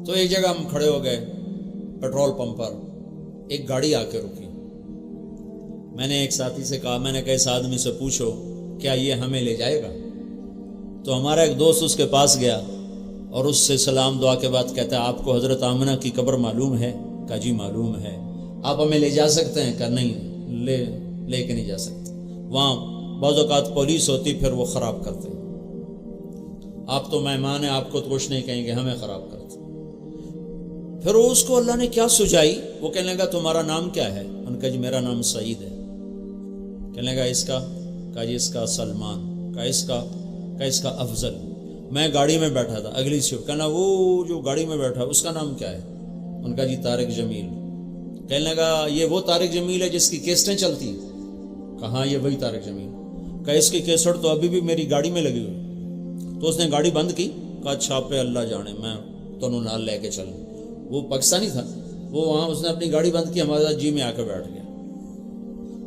تو ایک جگہ ہم کھڑے ہو گئے پیٹرول پمپ پر، ایک گاڑی آ کے رکی۔ میں نے ایک ساتھی سے کہا، میں نے کہا اس آدمی سے پوچھو کیا یہ ہمیں لے جائے گا؟ تو ہمارا ایک دوست اس کے پاس گیا اور اس سے سلام دعا کے بعد کہتا ہے آپ کو حضرت آمنہ کی قبر معلوم ہے؟ کہا جی معلوم ہے۔ آپ ہمیں لے جا سکتے ہیں؟ کہا نہیں، لے کے نہیں جا سکتے، وہاں بعض اوقات پولیس ہوتی پھر وہ خراب کرتے ہیں، آپ تو مہمان ہیں، آپ کو تو کچھ نہیں کہیں گے، ہمیں خراب کرتے۔ پھر اس کو اللہ نے کیا سجائی، وہ کہنے لگا تمہارا نام کیا ہے؟ ان کا جی میرا نام سعید ہے۔ کہنے لگا اس کا؟ کہا جی اس کا سلمان۔ کہا اس کا افضل۔ میں گاڑی میں بیٹھا تھا اگلی سیٹ، کہنا وہ جو گاڑی میں بیٹھا اس کا نام کیا ہے؟ ان کا جی طارق جمیل۔ کہنے لگا یہ وہ طارق جمیل ہے جس کی کیسٹیں چلتی ہیں؟ کہاں یہ وہی طارق جمیل۔ کہا اس کی کیسٹ تو ابھی بھی میری گاڑی میں لگی ہوئی۔ تو اس نے گاڑی بند کی، کہا اچھا پہ اللہ جانے، میں دونوں نال لے کے چلوں۔ وہ پاکستانی تھا، وہ وہاں اس نے اپنی گاڑی بند کی، ہمارے ساتھ جی میں آ کے بیٹھ گیا،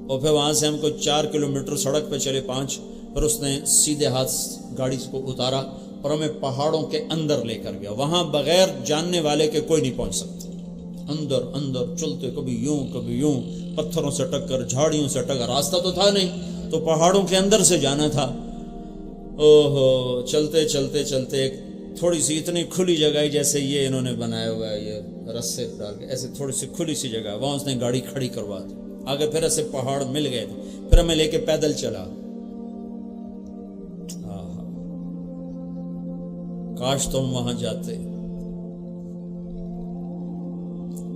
اور پھر وہاں سے ہم کو 4 کلومیٹر سڑک پہ چلے 5، پھر اس نے سیدھے ہاتھ گاڑی کو اتارا اور ہمیں پہاڑوں کے اندر لے کر گیا، وہاں بغیر جاننے والے کے کوئی نہیں پہنچ سکتا، اندر چلتے کبھی یوں پتھروں سے ٹکر، جھاڑیوں سے ٹکر، راستہ تو تھا نہیں، تو پہاڑوں کے اندر سے جانا تھا۔ اوہو، چلتے ایک تھوڑی سی اتنی کھلی جگہ ہے جیسے یہ انہوں نے بنایا ہوا ہے، یہ رسے ڈال کے ایسے تھوڑی سی کھلی سی جگہ، وہاں اس نے گاڑی کھڑی کروا دی، آگے پھر ایسے پہاڑ مل گئے تھے، پھر ہمیں لے کے پیدل چلا۔ کاش تم وہاں جاتے،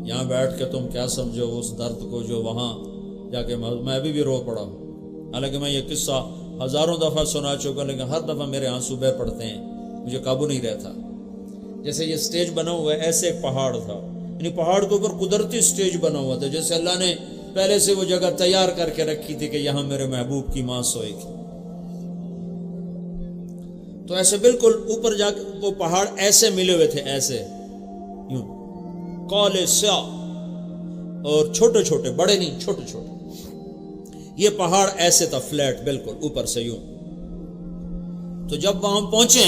یہاں بیٹھ کے تم کیا سمجھو اس درد کو جو وہاں جا کے، میں ابھی بھی رو پڑا ہوں، حالانکہ میں یہ قصہ ہزاروں دفعہ سنا چکا، لیکن ہر دفعہ میرے آنسو بہہ پڑتے ہیں، مجھے قابو نہیں رہتا۔ جیسے یہ سٹیج بنا ہوا ہے، ایسے ایک پہاڑ تھا، یعنی پہاڑ کے اوپر قدرتی سٹیج بنا ہوا تھا، جیسے اللہ نے پہلے سے وہ جگہ تیار کر کے رکھی تھی کہ یہاں میرے محبوب کی ماں سوئے گی۔ تو ایسے بالکل اوپر جا کے وہ پہاڑ ایسے ملے ہوئے تھے، ایسے یوں کالے سیاہ اور چھوٹے چھوٹے، بڑے نہیں چھوٹے چھوٹے، یہ پہاڑ ایسے تھا فلیٹ بالکل اوپر سے یوں۔ تو جب وہاں پہنچے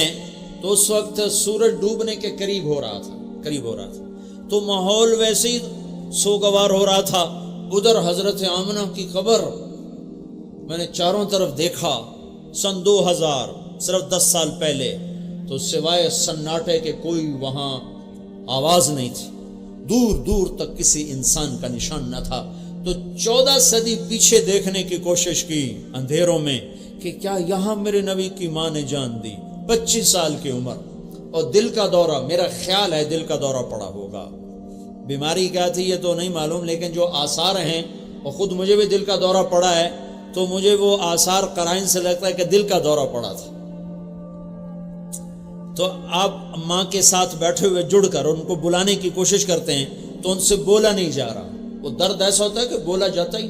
تو اس وقت سورج ڈوبنے کے قریب ہو رہا تھا، تو ماحول ویسے ہی سوگوار ہو رہا تھا۔ ادھر حضرت آمنہ کی قبر، میں نے چاروں طرف دیکھا، سن 2000 صرف 10 سال پہلے، تو سوائے سناٹے کے کوئی وہاں آواز نہیں تھی، دور تک کسی انسان کا نشان نہ تھا۔ تو 14 صدی پیچھے دیکھنے کی کوشش کی اندھیروں میں کہ کیا یہاں میرے نبی کی ماں نے جان دی، 25 سال کی عمر، اور دل کا دورہ، میرا خیال ہے دل کا دورہ پڑا ہوگا، بیماری کیا تھی یہ تو نہیں معلوم، لیکن جو آثار ہیں، اور خود مجھے بھی دل کا دورہ پڑا ہے، تو مجھے وہ آثار قرائن سے لگتا ہے کہ دل کا دورہ پڑا تھا۔ تو آپ ماں کے ساتھ بیٹھے ہوئے جڑ کر ان کو بلانے کی کوشش کرتے ہیں تو ان سے بولا نہیں جا رہا، وہ درد ایسا ہوتا ہے کہ بولا جاتا ہی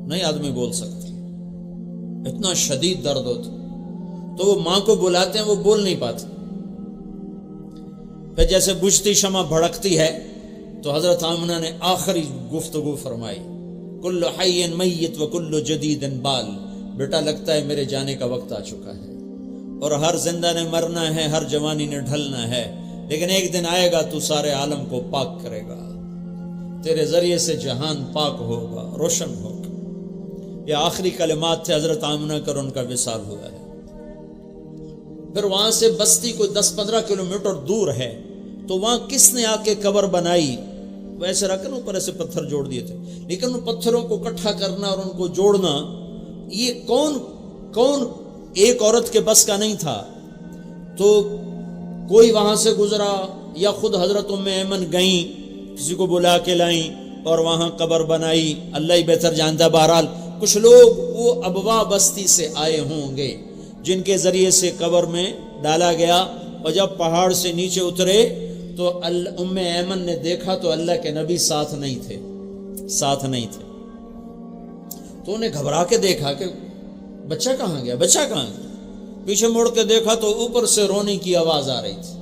نہیں آدمی بول سکتا، اتنا شدید درد ہوتا، تو وہ ماں کو بلاتے ہیں، وہ بول نہیں پاتے۔ پھر جیسے بجھتی شمع بھڑکتی ہے تو حضرت آمنہ نے آخری گفتگو فرمائی، کل حی میت و کل جدید بال، بیٹا لگتا ہے میرے جانے کا وقت آ چکا ہے، اور ہر زندہ نے مرنا ہے، ہر جوانی نے ڈھلنا ہے، لیکن ایک دن آئے گا تو سارے عالم کو پاک کرے گا، تیرے ذریعے سے جہان پاک ہوگا، روشن ہوگا۔ یہ آخری کلمات تھے حضرت آمنہ کر ان کا وصال ہوا ہے۔ پھر وہاں سے بستی کوئی 10-15 کلومیٹر دور ہے، تو وہاں کس نے آ کے قبر بنائی، ویسے رکھنا اوپر ایسے پتھر جوڑ دیے تھے، لیکن ان پتھروں کو اکٹھا کرنا اور ان کو جوڑنا، یہ کون ایک عورت کے بس کا نہیں تھا۔ تو کوئی وہاں سے گزرا یا خود حضرت ام ایمن گئیں، کسی کو بلا کے لائیں اور وہاں قبر بنائی، اللہ ہی بہتر جانتا۔ بہرحال کچھ لوگ وہ ابوا بستی سے آئے ہوں گے جن کے ذریعے سے قبر میں ڈالا گیا، اور جب پہاڑ سے نیچے اترے تو ام ایمن نے دیکھا تو اللہ کے نبی ساتھ نہیں تھے، تو انہیں گھبرا کے دیکھا کہ بچہ کہاں گیا، پیچھے مڑ کے دیکھا تو اوپر سے رونے کی آواز آ رہی تھی۔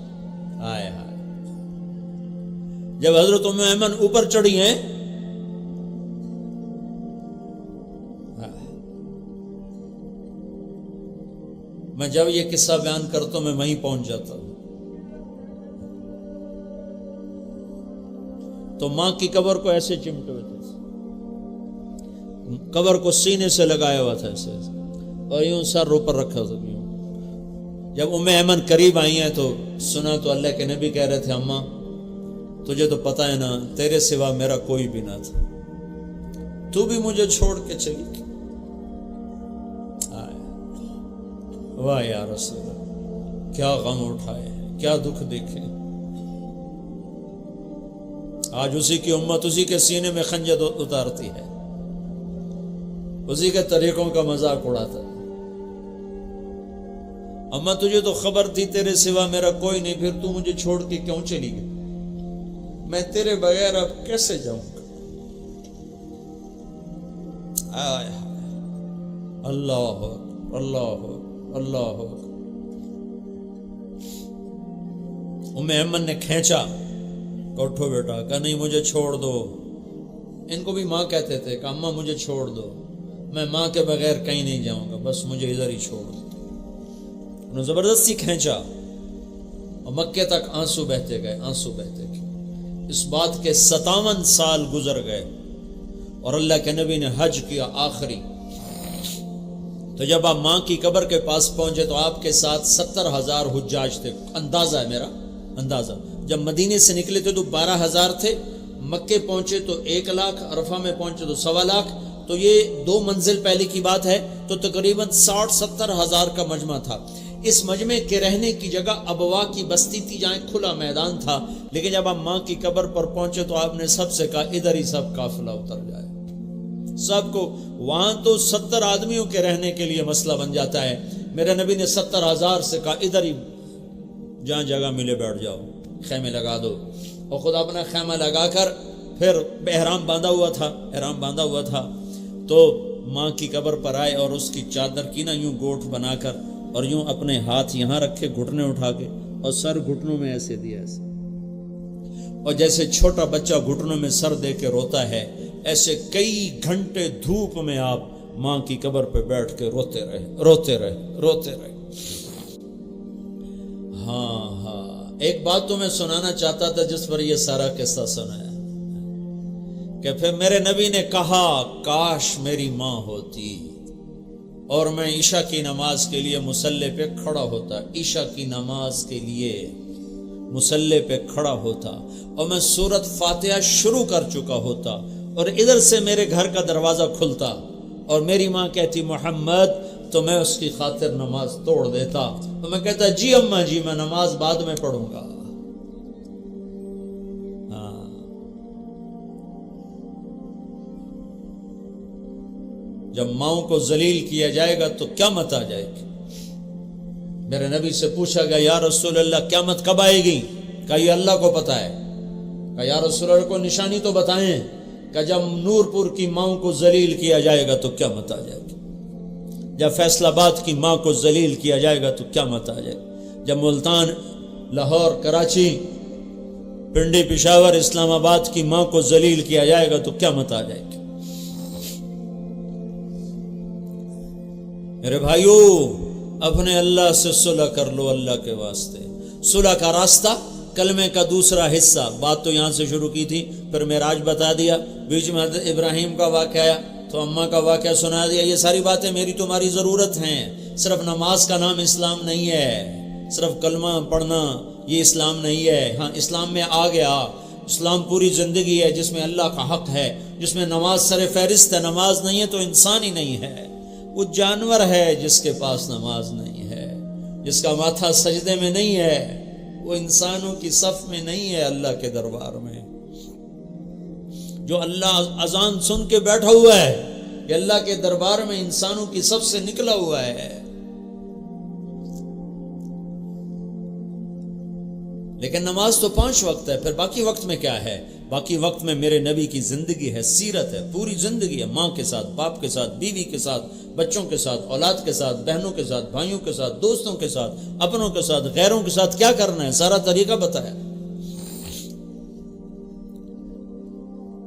ہائے ہائے، جب حضرت ام ایمن اوپر چڑھی ہیں، میں جب یہ قصہ بیان کرتا ہوں میں وہیں پہنچ جاتا ہوں۔ تو ماں کی قبر کو ایسے چمٹے ہوئے تھے، قبر کو سینے سے لگایا ہوا تھا ایسے، اور یوں سر اوپر رکھا تھا یوں۔ جب ام ایمن قریب آئی ہیں تو سنا تو اللہ کے نبی کہہ رہے تھے اماں تجھے تو پتہ ہے نا تیرے سوا میرا کوئی بھی نہ تھا، تو بھی مجھے چھوڑ کے چلی گئی۔ واہ یا رسول اللہ، کیا غم اٹھائے، کیا دکھ دیکھے۔ آج اسی کی امت اسی کے سینے میں خنجر اتارتی ہے، اسی کے طریقوں کا مذاق اڑاتا ہے۔ اماں تجھے تو خبر تھی تیرے سوا میرا کوئی نہیں، پھر تو مجھے چھوڑ کے کیوں چلی گئی؟ میں تیرے بغیر اب کیسے جاؤں گا؟ اللہ اللہ اللہ۔ ام ایمن نے کھینچا کہ اٹھو بیٹا، کہا نہیں مجھے چھوڑ دو۔ ان کو بھی ماں کہتے تھے کہ اماں مجھے چھوڑ دو، میں ماں کے بغیر کہیں نہیں جاؤں گا، بس مجھے ادھر ہی چھوڑ دو۔ انہوں نے زبردستی کھینچا اور مکے تک آنسو بہتے گئے، آنسو بہتے گئے۔ اس بات کے 57 سال گزر گئے اور اللہ کے نبی نے حج کیا آخری۔ تو جب آپ ماں کی قبر کے پاس پہنچے تو آپ کے ساتھ 70,000 حجاج تھے، اندازہ ہے میرا اندازہ۔ جب مدینے سے نکلے تھے تو 12,000 تھے، مکے پہنچے تو 1,00,000، عرفہ میں پہنچے تو 1,25,000، تو یہ 2 منزل پہلے کی بات ہے، تو تقریباً 60-70,000 کا مجمع تھا۔ اس مجمع کے رہنے کی جگہ ابوا کی بستی تھی جہاں کھلا میدان تھا، لیکن جب آپ ماں کی قبر پر پہنچے تو آپ نے سب سے کہا ادھر ہی سب قافلہ اتر جائے، سب کو۔ وہاں تو 70 آدمیوں کے رہنے کے لیے مسئلہ بن جاتا ہے، میرے نبی نے 70,000 سے کہا ادھر ہی جہاں جگہ ملے بیٹھ جاؤ، خیمے لگا دو۔ اور خود اپنا خیمہ لگا کر پھر احرام باندھا ہوا تھا تو ماں کی قبر پر آئے اور اس کی چادر کی نا یوں گوٹھ بنا کر اور یوں اپنے ہاتھ یہاں رکھے گھٹنے اٹھا کے اور سر گھٹنوں میں ایسے دیا ایسے، اور جیسے چھوٹا بچہ گھٹنوں میں سر دے کے روتا ہے ایسے کئی گھنٹے دھوپ میں آپ ماں کی قبر پہ بیٹھ کے روتے رہے۔ ہاں ایک بات تو میں سنانا چاہتا تھا جس پر یہ سارا قصہ سنا ہے کہ پھر میرے نبی نے کہا کاش میری ماں ہوتی اور میں عشاء کی نماز کے لیے مصلی پہ کھڑا ہوتا، عشاء کی نماز کے لیے مصلی پہ کھڑا ہوتا اور میں سورۃ فاتحہ شروع کر چکا ہوتا اور ادھر سے میرے گھر کا دروازہ کھلتا اور میری ماں کہتی محمد، تو میں اس کی خاطر نماز توڑ دیتا تو میں کہتا جی اماں جی میں نماز بعد میں پڑھوں گا۔ جب ماؤں کو ذلیل کیا جائے گا تو قیامت آ جائے گی۔ میرے نبی سے پوچھا گیا یا رسول اللہ قیامت کب آئے گی؟ کہا یہ اللہ کو پتا ہے۔ کہا یا رسول اللہ کو نشانی تو بتائیں۔ کہ جب نور پور کی ماؤں کو ذلیل کیا جائے گا تو قیامت آ جائے گی، جب فیصل آباد کی ماں کو ذلیل کیا جائے گا تو قیامت آ جائے گی، جب ملتان، لاہور، کراچی، پنڈی، پشاور، اسلام آباد کی ماں کو ذلیل کیا جائے گا تو قیامت آ جائے گی۔ میرے بھائیو اپنے اللہ سے صلح کر لو، اللہ کے واسطے۔ صلح کا راستہ، کلمے کا دوسرا حصہ، بات تو یہاں سے شروع کی تھی، پھر معراج بتا دیا، بیچ میں حضرت ابراہیم کا واقعہ آیا تو اماں کا واقعہ سنا دیا۔ یہ ساری باتیں میری تمہاری ضرورت ہیں۔ صرف نماز کا نام اسلام نہیں ہے، صرف کلمہ پڑھنا یہ اسلام نہیں ہے۔ ہاں اسلام میں آ گیا، اسلام پوری زندگی ہے جس میں اللہ کا حق ہے، جس میں نماز سر فہرست ہے۔ نماز نہیں ہے تو انسان ہی نہیں ہے، وہ جانور ہے جس کے پاس نماز نہیں ہے، جس کا ماتھا سجدے میں نہیں ہے، وہ انسانوں کی صف میں نہیں ہے اللہ کے دربار میں۔ جو اللہ اذان سن کے بیٹھا ہوا ہے یہ اللہ کے دربار میں انسانوں کی صف سے نکلا ہوا ہے۔ لیکن نماز تو 5 وقت ہے، پھر باقی وقت میں کیا ہے؟ باقی وقت میں میرے نبی کی زندگی ہے، سیرت ہے، پوری زندگی ہے، ماں کے ساتھ، باپ کے ساتھ، بیوی کے ساتھ، بچوں کے ساتھ، اولاد کے ساتھ، بہنوں کے ساتھ، بھائیوں کے ساتھ، دوستوں کے ساتھ، اپنوں کے ساتھ، غیروں کے ساتھ کیا کرنا ہے، سارا طریقہ بتایا۔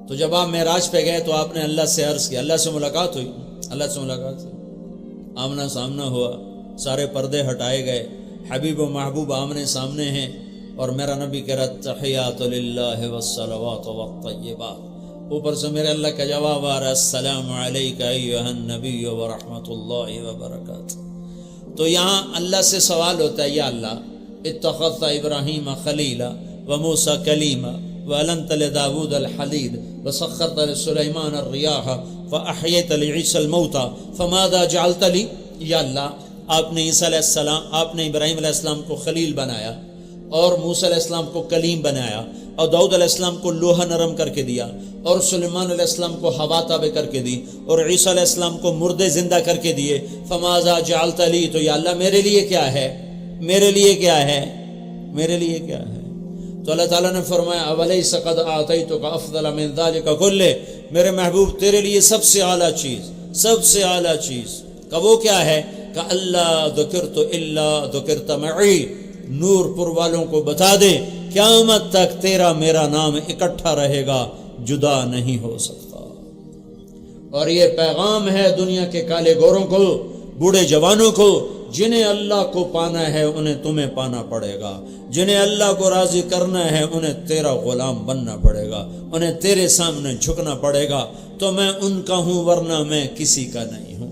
تو جب آپ معراج پہ گئے تو آپ نے اللہ سے عرض کیا، اللہ سے ملاقات ہوئی، آمنا سامنا ہوا، سارے پردے ہٹائے گئے، حبیب و محبوب آمنے سامنے ہیں، اور میرا نبی کہہ رہا تحیات للہ والصلوات والطیبات، اوپر سے میرے اللہ کا جواب آ رہا ہے السلام علیک ایھا النبی ورحمۃ اللہ وبرکاتہ۔ تو یہاں اللہ سے سوال ہوتا ہے، یا اللہ اتخذت ابراہیم خلیلا وموسیٰ کلیما وَأَلَنْتَ لِدَاوُودَ الْحَدِيدَ وَسَخَّرْتَ لِسُلَيْمَانَ الرِّيَاحَ فَأَحْيَيْتَ لِعِيسَى الْمَوْتَى فَمَاذَا جَعَلْتَ لِي، یا اللہ آپ نے عیسیٰ علیہ السلام، آپ نے ابراہیم علیہ السلام کو خلیل بنایا اور موسیٰ علیہ السلام کو کلیم بنایا اور داؤد علیہ السلام کو لوہا نرم کر کے دیا اور سلیمان علیہ السلام کو ہوا تابع کر کے دی اور عیسیٰ علیہ السلام کو مردے زندہ کر کے دیے، فَمَاذَا جَعَلْتَ لِي، تو یا اللہ میرے لیے کیا ہے، میرے لیے کیا ہے، میرے لیے کیا ہے؟ تو اللہ تعالیٰ نے فرمایا اَوَلَيْسَ قَدْ أَعْطَيْتُكَ أَفْضَلَ مِنْ ذَلِكَ كُلِّهِ، میرے محبوب تیرے لیے سب سے اعلیٰ چیز، سب سے اعلیٰ چیز کہ وہ کیا ہے کہ اللہ ذکرت الا ذکرت معی، نور پر والوں کو بتا دے قیامت تک تیرا میرا نام اکٹھا رہے گا، جدا نہیں ہو سکتا۔ اور یہ پیغام ہے دنیا کے کالے گوروں کو، بوڑھے جوانوں کو، جنہیں اللہ کو پانا ہے انہیں تمہیں پانا پڑے گا، جنہیں اللہ کو راضی کرنا ہے انہیں تیرا غلام بننا پڑے گا، انہیں تیرے سامنے جھکنا پڑے گا۔ تو میں ان کا ہوں ورنہ میں کسی کا نہیں ہوں۔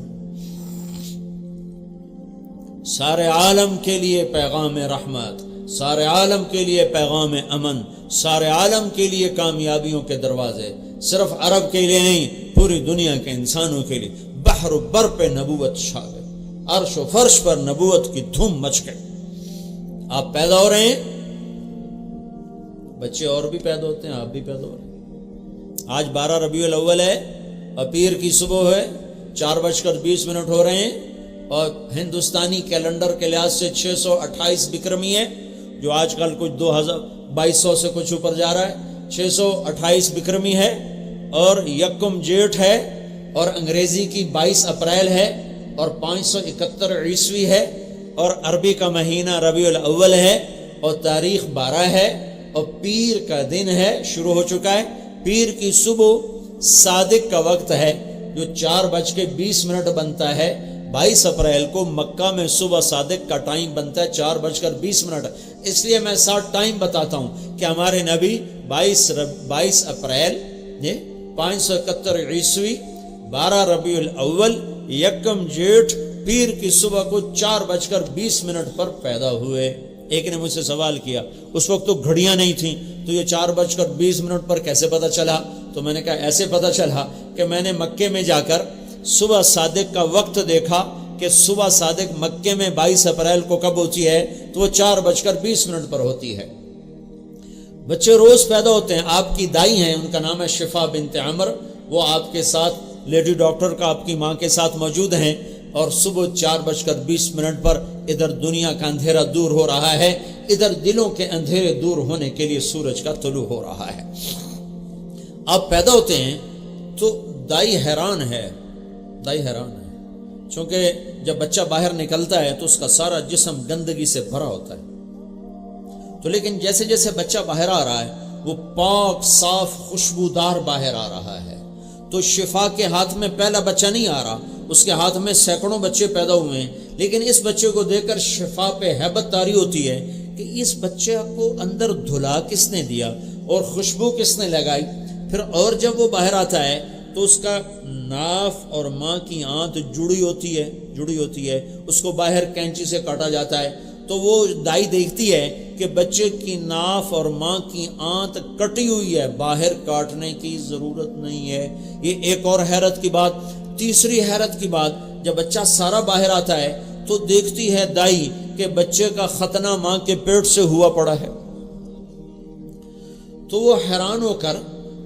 سارے عالم کے لیے پیغام رحمت، سارے عالم کے لیے پیغام امن، سارے عالم کے لیے کامیابیوں کے دروازے، صرف عرب کے لیے نہیں، پوری دنیا کے انسانوں کے لیے۔ بحر و بر پہ نبوت چھا گئی، عرش و فرش پر نبوت کی دھوم مچ گئی۔ آپ پیدا ہو رہے ہیں، بچے اور بھی پیدا ہوتے ہیں، آپ بھی پیدا ہو رہے ہیں۔ آج 12 ربیع الاول ہے اور پیر کی صبح ہے، 4:20 ہو رہے ہیں، اور ہندوستانی کیلنڈر کے لحاظ سے 628 بکرمی ہے، جو آج کل کچھ 2200 سے کچھ اوپر جا رہا ہے، 628 بکرمی ہے، اور یکم جیٹھ ہے، اور انگریزی کی 22 اپریل ہے، اور 571 عیسوی ہے، اور عربی کا مہینہ ربیع الاول ہے، اور تاریخ 12 ہے، اور پیر کا دن ہے، شروع ہو چکا ہے۔ پیر کی صبح صادق کا وقت ہے جو 4:20 بنتا ہے۔ 22 اپریل کو مکہ میں صبح صادق کا ٹائم بنتا ہے 4:20۔ اس لیے میں 60 ٹائم بتاتا ہوں کہ ہمارے نبی 22 اپریل 571 عیسوی 12 ربیع الاول یکم جیٹھ پیر کی صبح کو 4:20 پر پیدا ہوئے۔ ایک نے مجھ سے سوال کیا، اس وقت تو گھڑیاں نہیں تھیں، تو یہ 4:20 پر کیسے پتا چلا؟ تو میں نے کہا ایسے پتا چلا کہ میں نے مکے میں جا کر صبح صادق کا وقت دیکھا کہ صبح صادق مکے میں 22 اپریل کو کب ہوتی ہے، تو وہ 4:20 پر ہوتی ہے۔ بچے روز پیدا ہوتے ہیں۔ آپ کی دائی ہیں، ان کا نام ہے شفا بنت عمر، وہ آپ کے ساتھ لیڈی ڈاکٹر کا آپ کی ماں کے ساتھ موجود ہیں، اور صبح 4:20 پر ادھر دنیا کا اندھیرا دور ہو رہا ہے، ادھر دلوں کے اندھیرے دور ہونے کے لیے سورج کا طلوع ہو رہا ہے۔ آپ پیدا ہوتے ہیں تو دائی حیران ہے، دائی حیران ہے، چونکہ جب بچہ باہر نکلتا ہے تو اس کا سارا جسم گندگی سے بھرا ہوتا ہے، تو لیکن جیسے جیسے بچہ باہر آ رہا ہے وہ پاک صاف خوشبودار باہر آ رہا ہے۔ تو شفا کے ہاتھ میں پہلا بچہ نہیں آ رہا، اس کے ہاتھ میں سینکڑوں بچے پیدا ہوئے ہیں، لیکن اس بچے کو دیکھ کر شفا پہ ہیبت طاری ہوتی ہے کہ اس بچے کو اندر دھلا کس نے دیا اور خوشبو کس نے لگائی۔ پھر اور جب وہ باہر آتا ہے تو اس کا ناف اور ماں کی آنت جڑی ہوتی ہے، اس کو باہر کینچی سے کاٹا جاتا ہے، تو وہ دائی دیکھتی ہے کہ بچے کی ناف اور ماں کی آنت کٹی ہوئی ہے، باہر کاٹنے کی ضرورت نہیں ہے۔ یہ ایک اور حیرت کی بات۔ تیسری حیرت کی بات، جب بچہ سارا باہر آتا ہے تو دیکھتی ہے دائی کہ بچے کا ختنہ ماں کے پیٹ سے ہوا پڑا ہے، تو وہ حیران ہو کر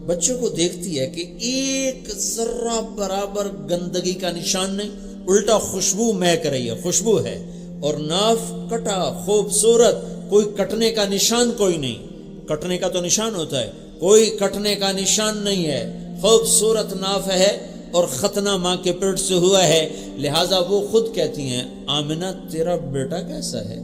بچے کو دیکھتی ہے کہ ایک ذرہ برابر گندگی کا نشان نہیں، الٹا خوشبو مہک رہی ہے، خوشبو ہے، اور ناف کٹا خوبصورت، کوئی کٹنے کا نشان کوئی نہیں۔ کٹنے کا تو نشان ہوتا ہے، کوئی کٹنے کا نشان نہیں ہے، خوبصورت ناف ہے اور ختنہ ماں کے پیٹ سے ہوا ہے۔ لہٰذا وہ خود کہتی ہیں آمنہ تیرا بیٹا کیسا ہے؟